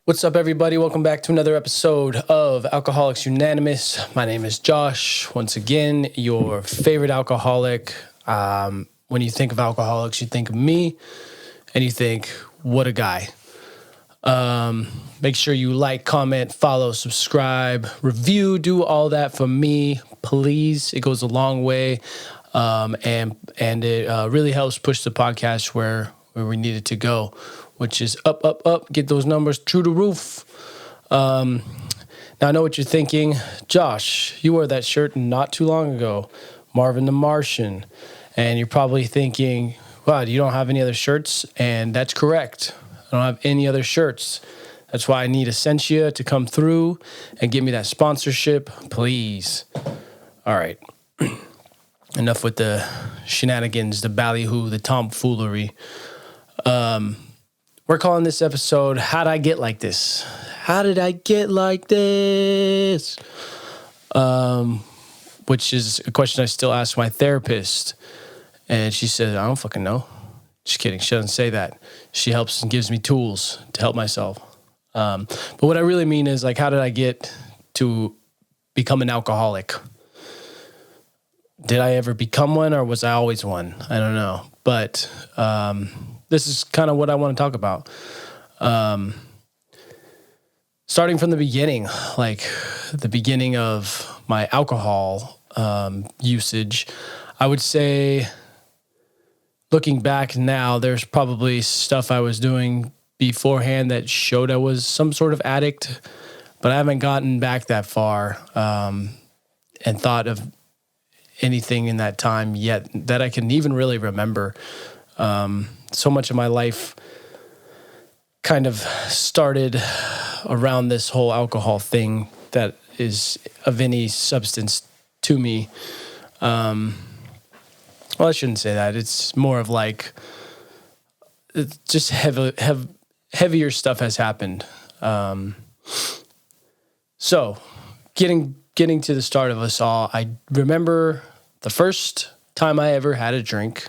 What's up, everybody? Welcome back to another episode of Alcoholics Unanimous. My name is Josh. Once again, your favorite alcoholic. When you think of alcoholics, you think of me, and you think, what a guy. Make sure you like, comment, follow, subscribe, review, do all that for me, please. It goes a long way, and it really helps push the podcast where we need it to go, which is up, up, up. Get those numbers through the roof. Now, I know what you're thinking. Josh, you wore that shirt not too long ago, Marvin the Martian. And you're probably thinking, wow, you don't have any other shirts? And that's correct. I don't have any other shirts. That's why I need Essentia to come through and give me that sponsorship, please. All right. Enough with the shenanigans, the ballyhoo, the tomfoolery. We're calling this episode, How'd I Get Like This? How did I get like this? Which is a question I still ask my therapist. And she said, I don't fucking know. Just kidding. She doesn't say that. She helps and gives me tools to help myself. But what I really mean is, like, how did I get to become an alcoholic? Did I ever become one, or was I always one? I don't know. But this is kind of what I want to talk about. Starting from the beginning, like the beginning of my alcohol usage, I would say, looking back now, there's probably stuff I was doing beforehand that showed I was some sort of addict, but I haven't gotten back that far and thought of anything in that time yet that I can even really remember. So much of my life kind of started around this whole alcohol thing that is of any substance to me. Well, I shouldn't say that. It's more of like, it's just heavier stuff has happened. So getting to the start of us all, I remember the first time I ever had a drink,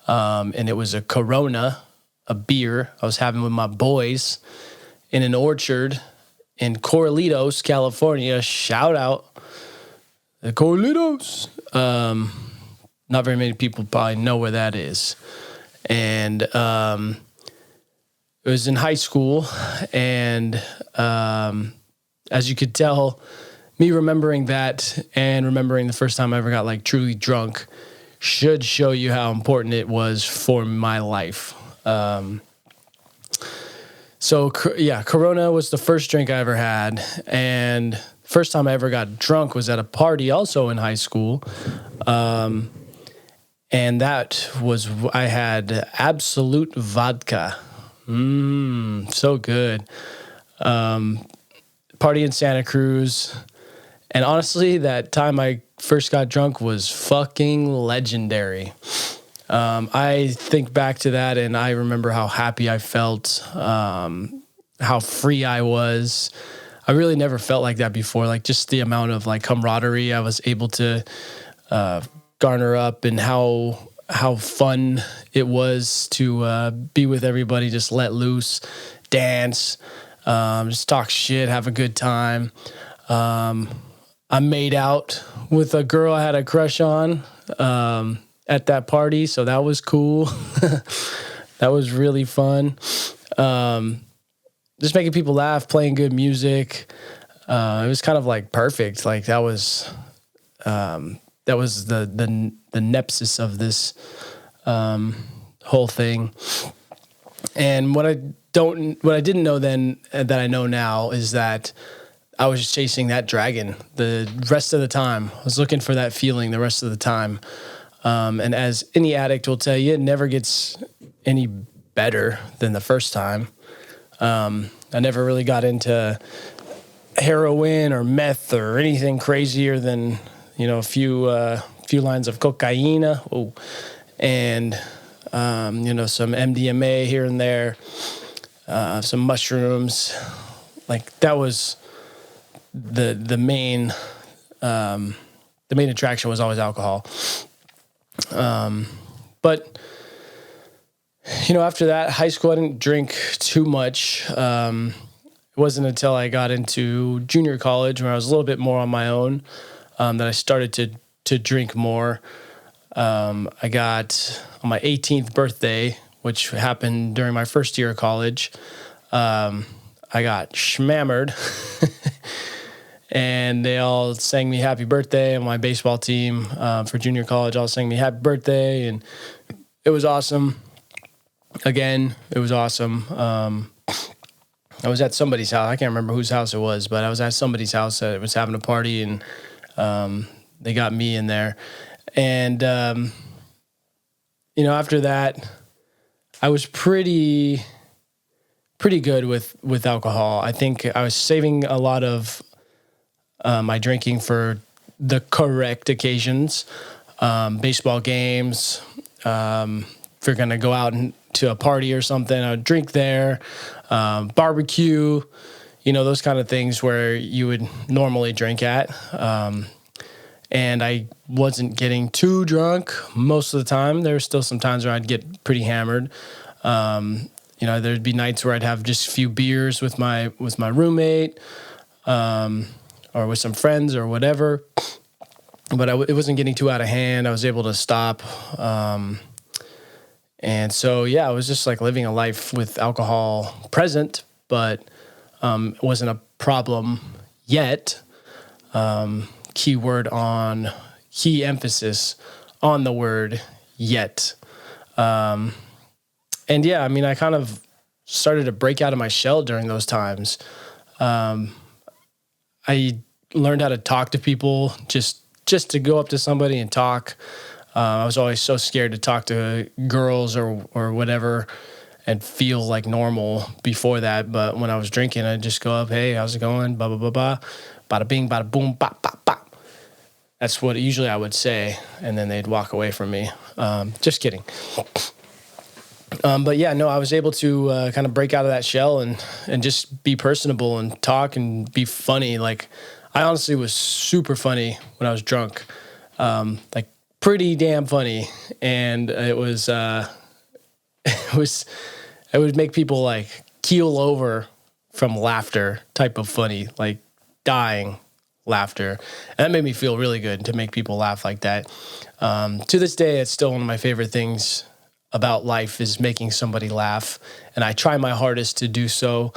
and it was a Corona, a beer I was having with my boys in an orchard in Corralitos, California. Shout out the Corralitos. Not very many people probably know where that is. And it was in high school. And as you could tell, me remembering that and remembering the first time I ever got like truly drunk should show you how important it was for my life. So yeah, Corona was the first drink I ever had. And first time I ever got drunk was at a party also in high school. And that was, I had Absolute Vodka. So good. Party in Santa Cruz. And honestly, that time I first got drunk was fucking legendary. I think back to that and I remember how happy I felt, how free I was. I really never felt like that before. Like just the amount of like camaraderie I was able to garner up and how fun it was to be with everybody, just let loose, dance, just talk shit, have a good time. I made out with a girl I had a crush on at that party, so that was cool. That was really fun. Just making people laugh, playing good music. It was kind of like perfect. Like that was the nepsis of this whole thing. And what I didn't know then that I know now is that I was just chasing that dragon the rest of the time. I was looking for that feeling the rest of the time. And as any addict will tell you, it never gets any better than the first time. I never really got into heroin or meth or anything crazier than, a few lines of cocaine, and some MDMA here and there, some mushrooms. Like that was the main attraction was always alcohol. But after that, high school, I didn't drink too much. it wasn't until I got into junior college, when I was a little bit more on my own, that I started to drink more. I got on my 18th birthday, which happened during my first year of college. I got schmammered, and they all sang me happy birthday on my baseball team for junior college. All sang me happy birthday, and it was awesome. Again, it was awesome. I was at somebody's house. I can't remember whose house it was, but I was at somebody's house that was having a party, and they got me in there. And, after that, I was pretty good with alcohol. I think I was saving a lot of my drinking for the correct occasions, baseball games. If you're going to go out to a party or something, I would drink there, barbecue, those kind of things where you would normally drink at. And I wasn't getting too drunk most of the time. There were still some times where I'd get pretty hammered. There'd be nights where I'd have just a few beers with my roommate, or with some friends or whatever. But it wasn't getting too out of hand. I was able to stop. And so, yeah, I was just like living a life with alcohol present, but it wasn't a problem yet. Key emphasis on the word yet. And yeah, I mean, I kind of started to break out of my shell during those times. I learned how to talk to people, just to go up to somebody and talk. I was always so scared to talk to girls or whatever and feel like normal before that. But when I was drinking, I'd just go up, hey, how's it going? Blah, blah, blah, blah. Bada bing, bada boom, bop, bop, bop. That's what usually I would say. And then they'd walk away from me. Just kidding. But yeah, no, I was able to kind of break out of that shell and just be personable and talk and be funny. Like, I honestly was super funny when I was drunk. Like, pretty damn funny. And it would make people like keel over from laughter type of funny, like dying laughter. And that made me feel really good to make people laugh like that. To this day, it's still one of my favorite things about life is making somebody laugh. And I try my hardest to do so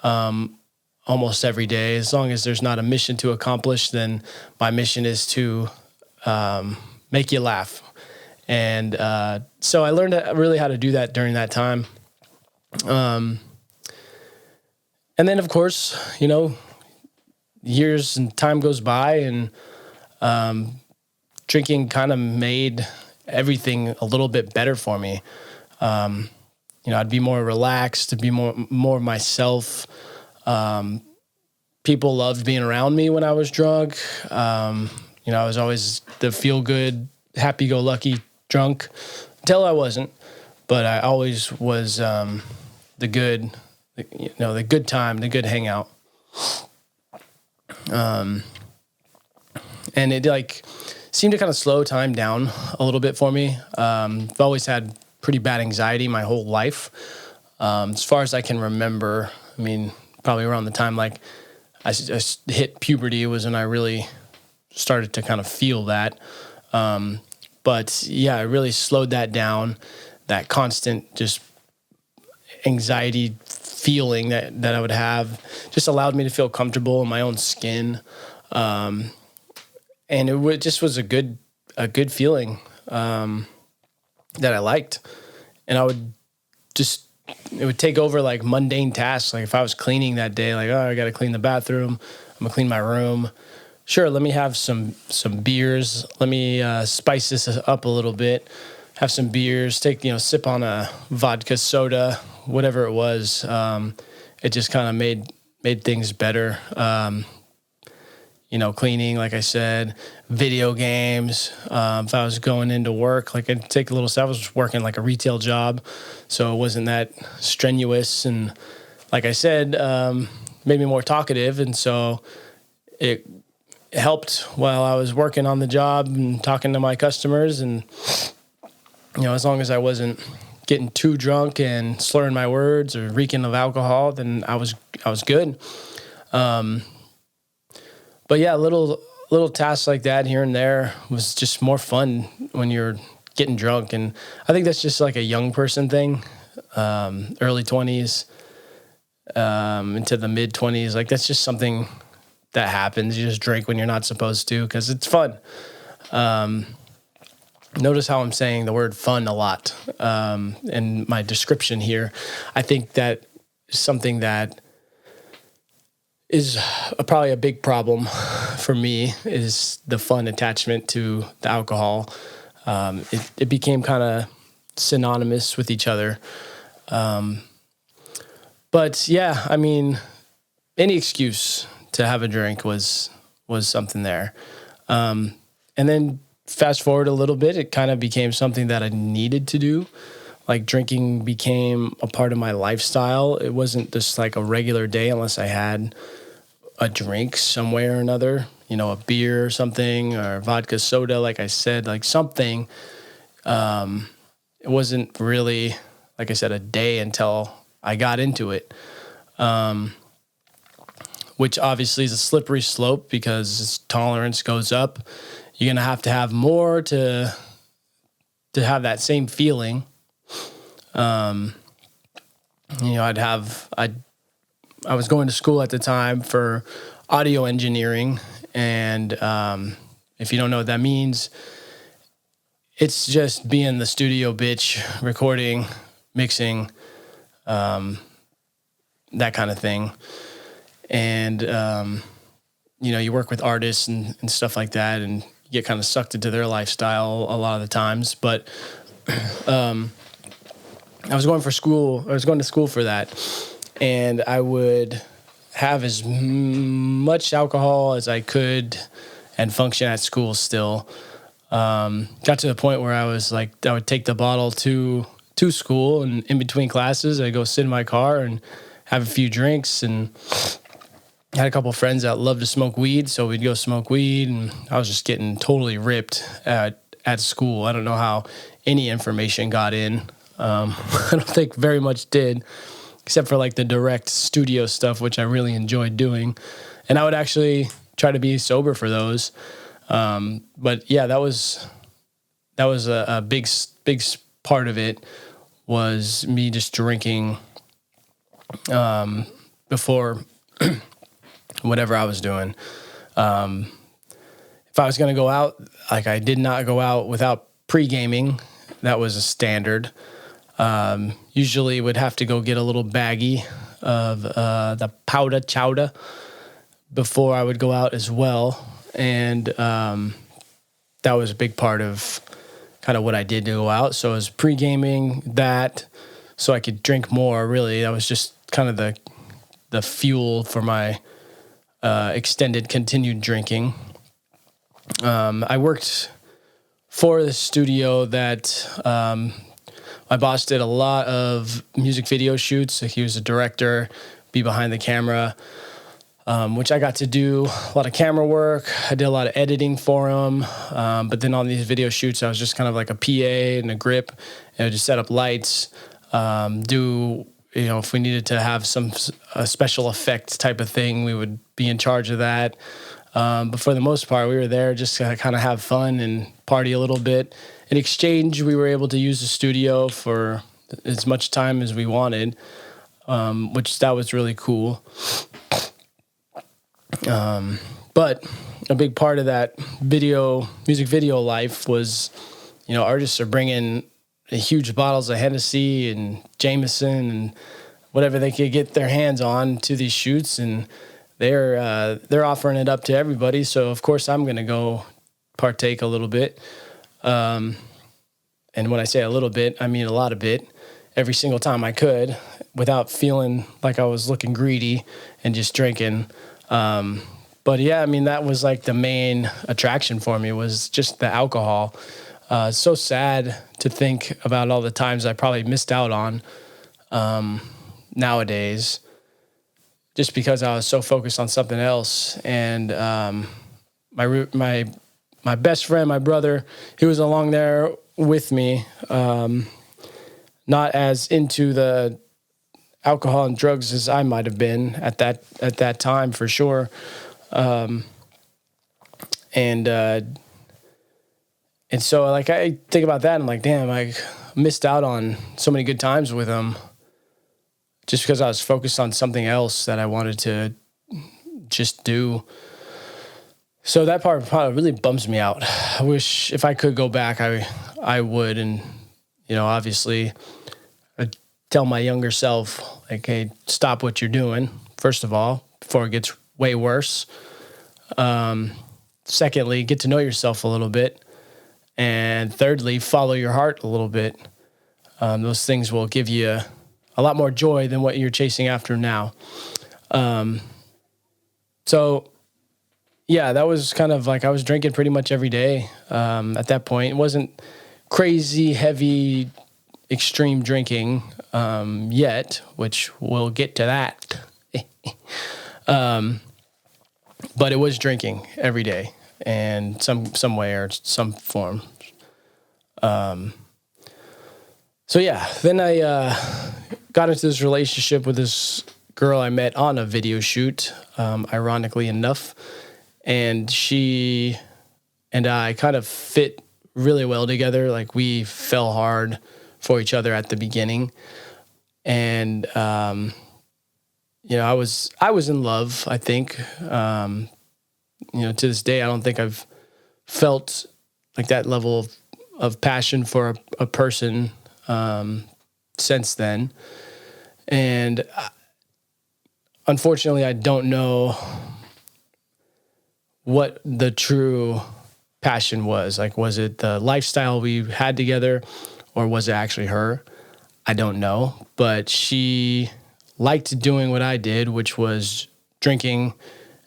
almost every day. As long as there's not a mission to accomplish, then my mission is to make you laugh. And so I learned really how to do that during that time. And then, of course, years and time goes by, and drinking kind of made everything a little bit better for me. I'd be more relaxed, to be more myself. People loved being around me when I was drunk. I was always the feel-good, happy-go-lucky drunk until I wasn't. But I always was the good time, the good hangout. And it seemed to kind of slow time down a little bit for me. I've always had pretty bad anxiety my whole life. As far as I can remember, I mean, probably around the time I hit puberty was when I really started to kind of feel that. But yeah, I really slowed that down. That constant just anxiety feeling that I would have just allowed me to feel comfortable in my own skin. And it just was a good feeling that I liked. And it would take over like mundane tasks. Like if I was cleaning that day, like, oh, I got to clean the bathroom. I'm gonna clean my room. Sure, let me have some beers. Let me spice this up a little bit. Have some beers. Sip on a vodka soda, whatever it was. It just kind of made things better. Cleaning, like I said, video games. If I was going into work, I'd take a little stuff. I was working like a retail job, so it wasn't that strenuous. And like I said, made me more talkative. And so it helped while I was working on the job and talking to my customers. And, as long as I wasn't getting too drunk and slurring my words or reeking of alcohol, then I was good. But yeah, little tasks like that here and there was just more fun when you're getting drunk. And I think that's just like a young person thing, early 20s into the mid 20s. Like that's just something that happens. You just drink when you're not supposed to because it's fun. Notice how I'm saying the word fun a lot in my description here. I think that is something that is probably a big problem for me, is the fun attachment to the alcohol. It became kind of synonymous with each other. But yeah, I mean, any excuse to have a drink was something there. And then fast forward a little bit, it kind of became something that I needed to do. Like drinking became a part of my lifestyle. It wasn't just like a regular day unless I had a drink some way or another, a beer or something, or vodka soda, like I said, like something. It wasn't really, like I said, a day until I got into it, which obviously is a slippery slope because tolerance goes up. You're going to have more to have that same feeling. I was going to school at the time for audio engineering, and if you don't know what that means, it's just being the studio bitch, recording, mixing, that kind of thing. And, you work with artists and stuff like that, and you get kind of sucked into their lifestyle a lot of the times. But I was going to school for that. And I would have as much alcohol as I could and function at school still. Got to the point where I was like, I would take the bottle to school, and in between classes, I'd go sit in my car and have a few drinks. And I had a couple of friends that loved to smoke weed, so we'd go smoke weed. And I was just getting totally ripped at school. I don't know how any information got in. I don't think very much did, except for like the direct studio stuff, which I really enjoyed doing. And I would actually try to be sober for those. But yeah, that was a big part of it, was me just drinking before whatever I was doing. If I was going to go out, like I did not go out without pre-gaming. That was a standard. Usually would have to go get a little baggie of the powder chowder before I would go out as well. And that was a big part of kind of what I did to go out. So it was pre-gaming that so I could drink more, really. That was just kind of the fuel for my extended continued drinking. I worked for the studio that my boss did a lot of music video shoots. He was a director, be behind the camera, which I got to do a lot of camera work. I did a lot of editing for him. But then on these video shoots, I was just kind of like a PA and a grip, and I would just set up lights, if we needed to have a special effect type of thing, we would be in charge of that. But for the most part, we were there just to kind of have fun and party a little bit. In exchange, we were able to use the studio for as much time as we wanted, which that was really cool. But a big part of that music video life was, artists are bringing huge bottles of Hennessy and Jameson and whatever they could get their hands on to these shoots, and they're offering it up to everybody. So of course I'm going to go partake a little bit. And when I say a little bit, I mean a lot of it, every single time I could, without feeling like I was looking greedy and just drinking. But yeah, I mean, that was like the main attraction for me, was just the alcohol. It's so sad to think about all the times I probably missed out on nowadays, just because I was so focused on something else. And my best friend, my brother, he was along there with me. not as into the alcohol and drugs as I might have been at that time, for sure. And so, like, I think about that and I'm like, damn, I missed out on so many good times with him just because I was focused on something else that I wanted to just do. So that part probably really bums me out. I wish if I could go back, I would. And, obviously I'd tell my younger self, like, hey, stop what you're doing, first of all, before it gets way worse. Secondly, get to know yourself a little bit. And thirdly, follow your heart a little bit. Those things will give you a lot more joy than what you're chasing after now. So yeah, that was kind of like I was drinking pretty much every day at that point. It wasn't crazy, heavy, extreme drinking yet, which we'll get to that. But it was drinking every day in some way or some form. So yeah, then I got into this relationship with this girl I met on a video shoot, ironically enough. And she and I kind of fit really well together. Like, we fell hard for each other at the beginning. And, I was in love, I think. To this day, I don't think I've felt like that level of passion for a person since then. And unfortunately, I don't know what the true passion was. Like, was it the lifestyle we had together, or was it actually her? I don't know. But she liked doing what I did, which was drinking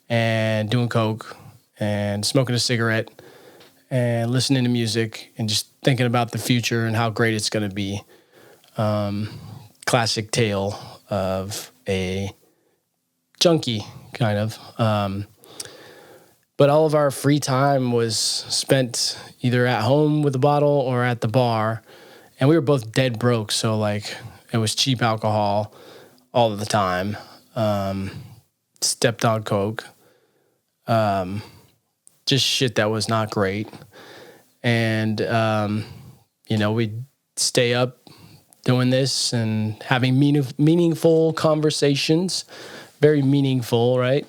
and doing coke and smoking a cigarette and listening to music and just thinking about the future and how great it's going to be. Classic tale of a junkie, kind of. But all of our free time was spent either at home with a bottle or at the bar. And we were both dead broke. So, like, it was cheap alcohol all of the time. Stepped on coke. Just shit that was not great. And, we'd stay up doing this and having meaningful conversations. Very meaningful, right?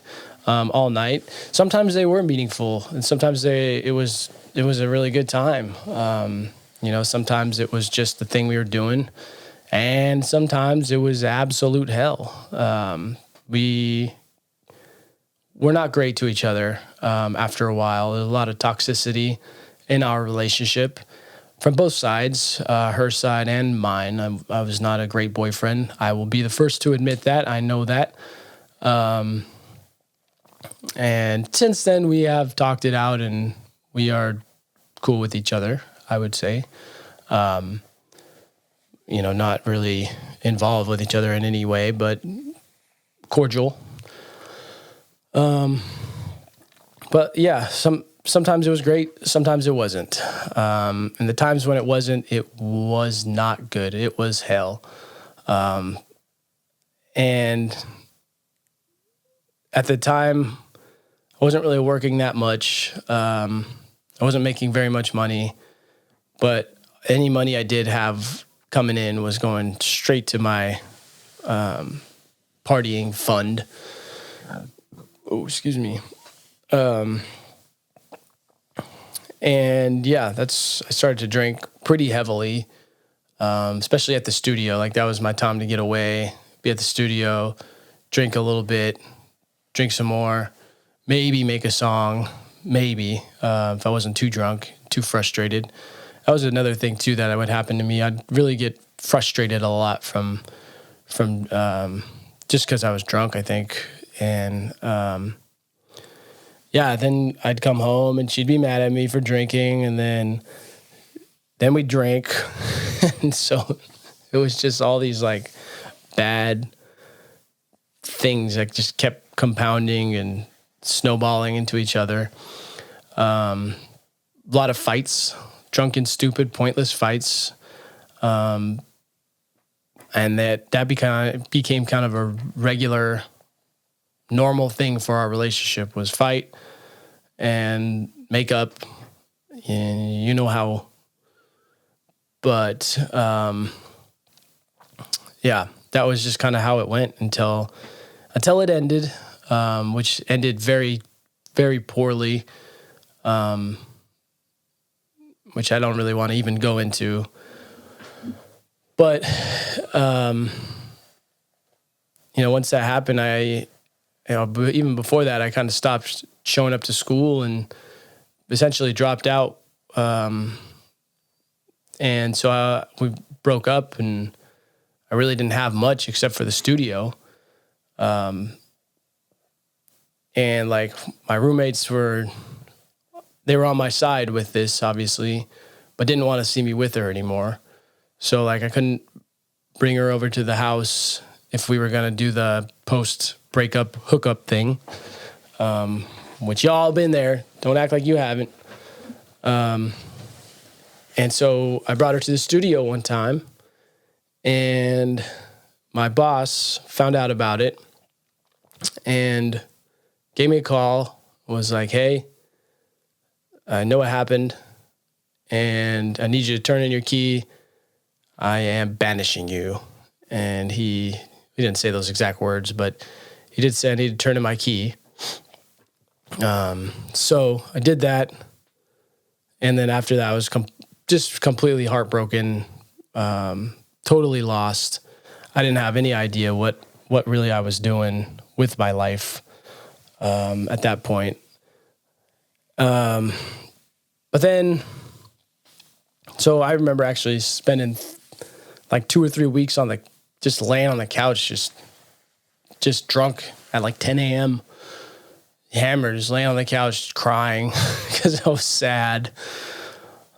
All night. Sometimes they were meaningful, and sometimes it was a really good time. Sometimes it was just the thing we were doing, and sometimes it was absolute hell. We were not great to each other after a while. There was a lot of toxicity in our relationship from both sides, her side and mine. I was not a great boyfriend. I will be the first to admit that. I know that. And since then, we have talked it out, and we are cool with each other, I would say. Not really involved with each other in any way, but cordial. But yeah, sometimes it was great, sometimes it wasn't. And the times when it wasn't, it was not good. It was hell. And at the time, I wasn't really working that much. I wasn't making very much money, but any money I did have coming in was going straight to my partying fund. Oh, excuse me. And yeah, I started to drink pretty heavily, especially at the studio. Like, that was my time to get away, be at the studio, drink a little bit, drink some more, maybe make a song, maybe, if I wasn't too drunk, too frustrated. That was another thing too that would happen to me. I'd really get frustrated a lot from just because I was drunk, I think. And then I'd come home and she'd be mad at me for drinking, and then we'd drink. And so it was just all these like bad things that just kept compounding and snowballing into each other. A lot of fights, drunken, stupid, pointless fights. And that became kind of a regular, normal thing for our relationship, was fight and make up. And you know how. But yeah, that was just kind of how it went until it ended, which ended very, very poorly, which I don't really want to even go into. But, once that happened, even before that, I kind of stopped showing up to school and essentially dropped out. And so we broke up, and I really didn't have much except for the studio. And like my roommates were on my side with this, obviously, but didn't want to see me with her anymore. So like I couldn't bring her over to the house if we were going to do the post-breakup hookup thing, which y'all been there. Don't act like you haven't. And so I brought her to the studio one time, and my boss found out about it and gave me a call, was like, hey, I know what happened, and I need you to turn in your key. I am banishing you. And he didn't say those exact words, but he did say I need to turn in my key. So I did that. And then after that, I was just completely heartbroken, totally lost. I didn't have any idea what really I was doing with my life at that point. But then, so I remember actually spending like 2 or 3 weeks just laying on the couch, just drunk at like 10 a.m. Hammered, just laying on the couch crying because I was sad,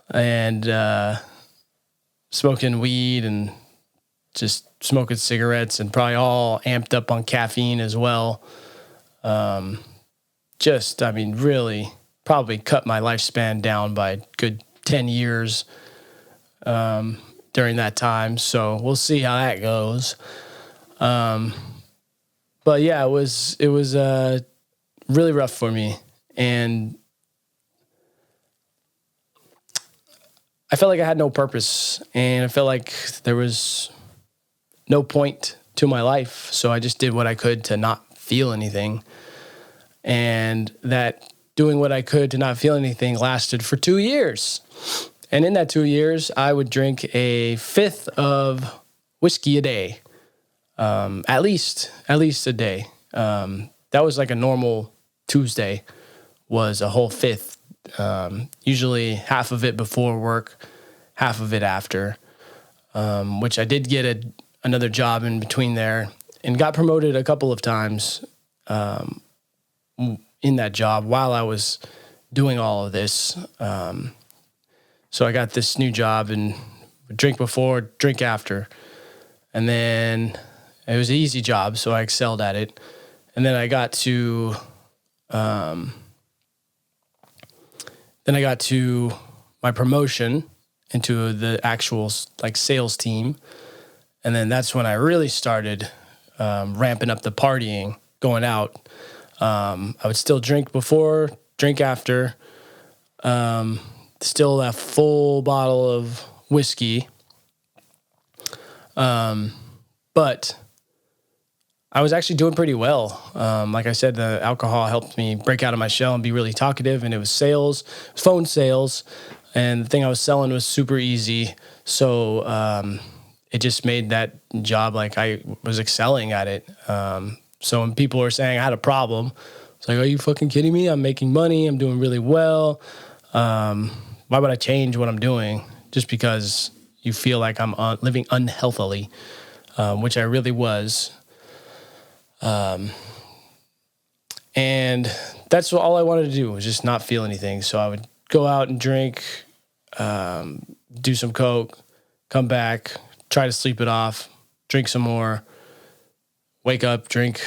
and smoking weed and just smoking cigarettes, and probably all amped up on caffeine as well. Really probably cut my lifespan down by a good 10 years during that time. So we'll see how that goes. But yeah, it was really rough for me. And I felt like I had no purpose, and I felt like there was no point to my life. So I just did what I could to not feel anything. And that doing what I could to not feel anything lasted for 2 years. And in that 2 years, I would drink a fifth of whiskey a day, at least a day. That was like a normal Tuesday, was a whole fifth, usually half of it before work, half of it after, which I did get another job in between there and got promoted a couple of times in that job while I was doing all of this. So I got this new job and drink before, drink after. And then it was an easy job, so I excelled at it. And then I got to my promotion into the actual like sales team. And then that's when I really started ramping up the partying, going out. I would still drink before, drink after. Still that full bottle of whiskey. But I was actually doing pretty well. Like I said, the alcohol helped me break out of my shell and be really talkative. And it was sales, phone sales. And the thing I was selling was super easy. So it just made that job like I was excelling at it. So when people were saying I had a problem, it's like, are you fucking kidding me? I'm making money. I'm doing really well. Why would I change what I'm doing just because you feel like I'm living unhealthily, which I really was. And that's all I wanted to do, was just not feel anything. So I would go out and drink, do some coke, come back, try to sleep it off, drink some more, wake up, drink,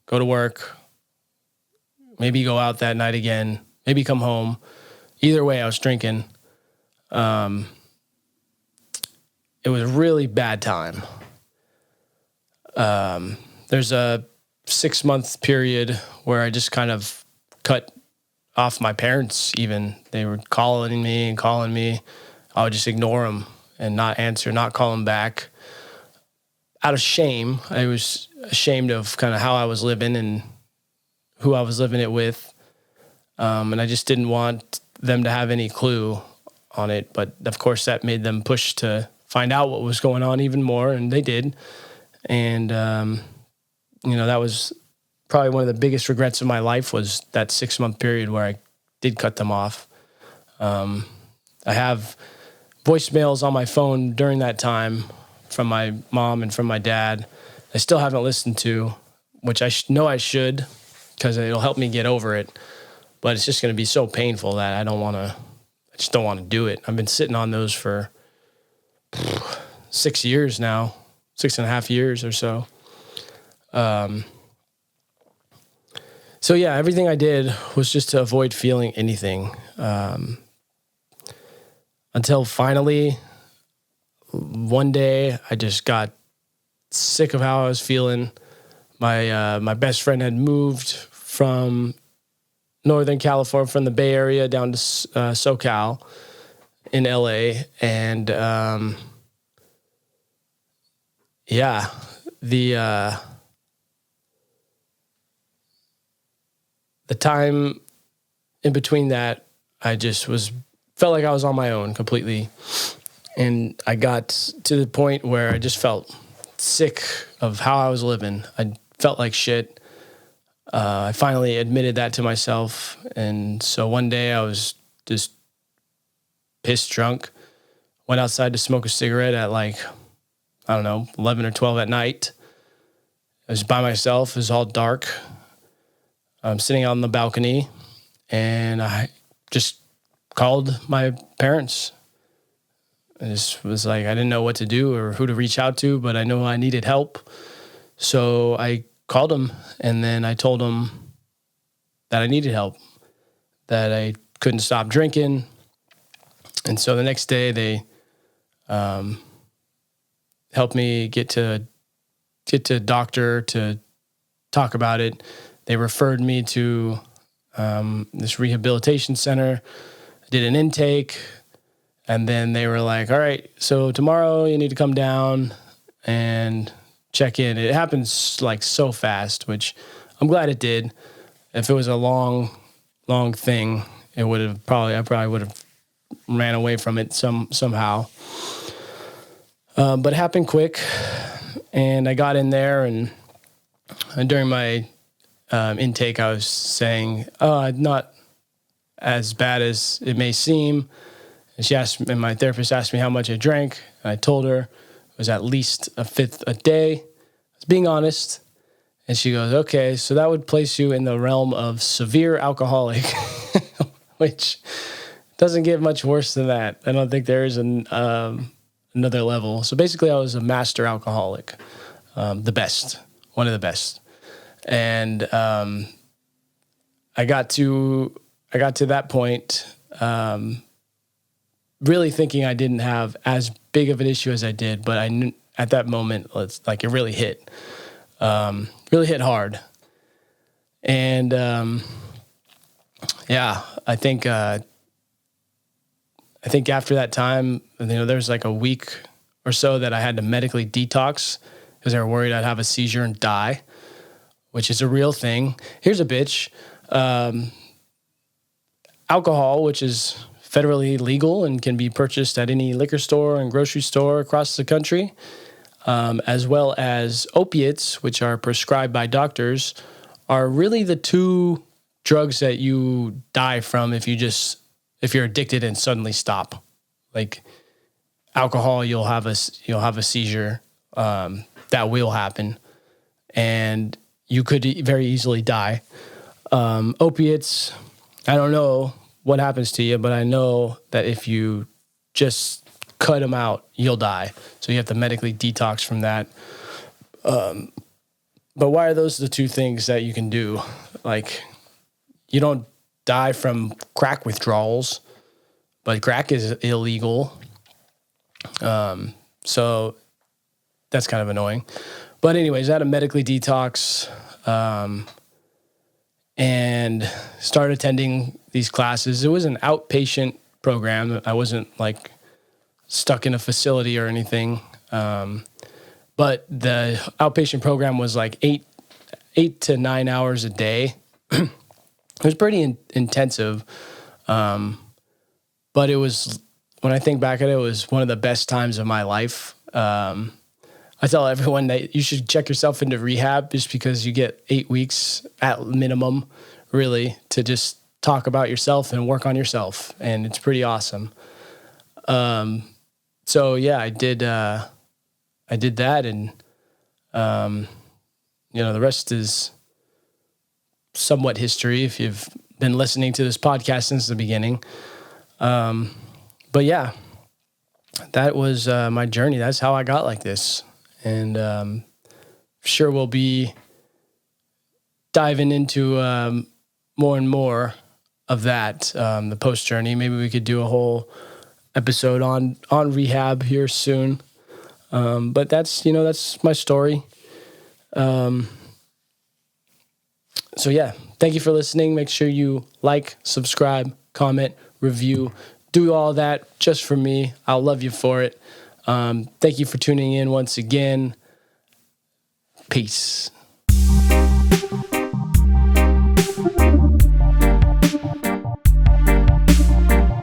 go to work, maybe go out that night again, maybe come home. Either way, I was drinking. It was a really bad time. There's a 6-month period where I just kind of cut off my parents. Even they were calling me. I would just ignore them and not answer, not call them back. Out of shame, I was ashamed of kind of how I was living and who I was living it with. And I just didn't want them to have any clue on it. But of course, that made them push to find out what was going on even more, and they did. And, that was probably one of the biggest regrets of my life, was that 6-month period where I did cut them off. I have voicemails on my phone during that time from my mom and from my dad. I still haven't listened to, which I know I should, because it'll help me get over it. But it's just going to be so painful that I just don't want to do it. I've been sitting on those for 6 years now, 6.5 years or so. So yeah, everything I did was just to avoid feeling anything. Until finally, one day, I just got sick of how I was feeling. My best friend had moved from Northern California, from the Bay Area down to SoCal in LA. And the time in between that, I just felt like I was on my own completely. And I got to the point where I just felt sick of how I was living. I felt like shit. I finally admitted that to myself. And so one day I was just pissed drunk, went outside to smoke a cigarette at 11 or 12 at night. I was by myself. It was all dark. I'm sitting out on the balcony, and I just called my parents. I just was like, I didn't know what to do or who to reach out to, but I know I needed help. So I called them, and then I told them that I needed help, that I couldn't stop drinking. And so the next day they helped me get to a doctor to talk about it. They referred me to this rehabilitation center. I did an intake, and then they were like, all right, so tomorrow you need to come down and check in. It happens so fast, which I'm glad it did. If it was a long thing, I probably would have ran away from it somehow. But it happened quick, and I got in there, and during my intake, I was saying, not as bad as it may seem. And my therapist asked me how much I drank, and I told her it was at least a fifth a day. I was being honest. And she goes, okay, so that would place you in the realm of severe alcoholic, which doesn't get much worse than that. I don't think there is another level. So basically, I was a master alcoholic, one of the best. And I got to that point, really thinking I didn't have as big of an issue as I did, but I knew at that moment, it really hit hard. And I think after that time, there's a week or so that I had to medically detox because they were worried I'd have a seizure and die, which is a real thing. Here's a bitch. Alcohol, which is federally legal and can be purchased at any liquor store and grocery store across the country, as well as opiates, which are prescribed by doctors, are really the two drugs that you die from if you're addicted and suddenly stop. Like alcohol, you'll have a seizure, that will happen, and you could very easily die. Opiates, I don't know what happens to you, but I know that if you just cut them out, you'll die. So you have to medically detox from that. But why are those the two things that you can do? You don't die from crack withdrawals, but crack is illegal. So that's kind of annoying. But anyways, I had a medically detox, and started attending these classes. It was an outpatient program. I wasn't like stuck in a facility or anything. But the outpatient program was like 8 to 9 hours a day. It was pretty intensive. But it was, when I think back at it, it was one of the best times of my life. I tell everyone that you should check yourself into rehab just because you get 8 weeks at minimum, really, to just talk about yourself and work on yourself. And it's pretty awesome. So yeah, I did that, and, the rest is somewhat history if you've been listening to this podcast since the beginning. But yeah, that was my journey. That's how I got like this. And sure we'll be diving into more and more of that, the post journey. Maybe we could do a whole episode on rehab here soon. But that's my story. So yeah, thank you for listening. Make sure you like, subscribe, comment, review, do all that just for me. I'll love you for it. Thank you for tuning in once again. Peace.